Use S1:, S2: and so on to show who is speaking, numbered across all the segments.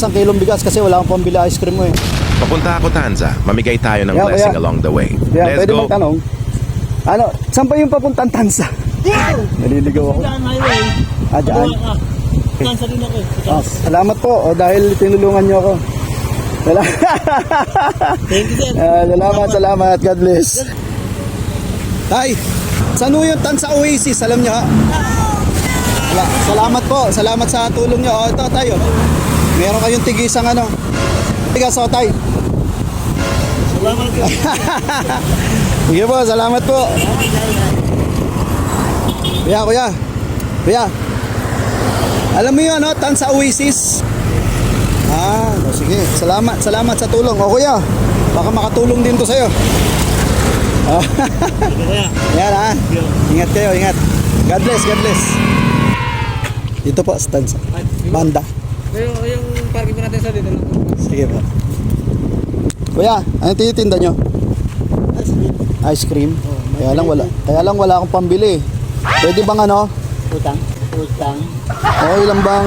S1: Isang kilong bigas kasi wala akong pambili ice cream mo eh.
S2: Papunta ako Tanza. Mamigay tayo ng blessing along the way.
S1: Yeah,
S2: Let's
S1: pwede
S2: go.
S1: magtanong. Ano, saan pa yung papuntang Tansa? Naliligaw ako.
S3: Daan highway.
S1: Ah, dyan.
S3: Tansa rin ako eh.
S1: Oh, salamat po. O, dahil tinulungan niyo ako.
S3: Thank you, sir.
S1: Salamat. God bless. Tay, saan ho yung Tansa Oasis? Alam niyo ha? Salamat po. Salamat sa tulong niyo. O, ito tayo. Meron kayong tigisang ano. Tigas o, tay.
S3: Salamat, sir.
S1: Sige po, salamat po. Kuya. Alam mo yun, ano, Tansa Oasis? Ah, sige. Salamat sa tulong. O kuya, baka makatulong din to sa'yo. Yan ha. Ingat kayo, ingat. God bless. Dito po, sa Tansa. Banda.
S3: Yung parking ko natin sa dito.
S1: Sige po. Kuya, ano tinitinda nyo? Ice cream? Kaya lang wala akong pambili. Pwede bang ano?
S3: Utang.
S1: Okay lang bang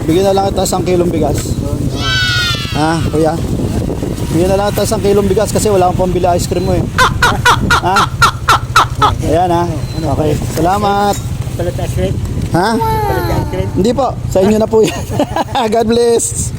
S1: bigyan na lang kita 1 kilong bigas? Ha, kuya? Bigyan na lang kita 1 kilong bigas kasi wala akong pambili ice cream mo eh. Ha? Ayan ha. Okay. Salamat.
S3: Palit ice cream.
S1: Ha?
S3: Palit ice cream.
S1: Hindi po. Sa inyo na po yan. God bless.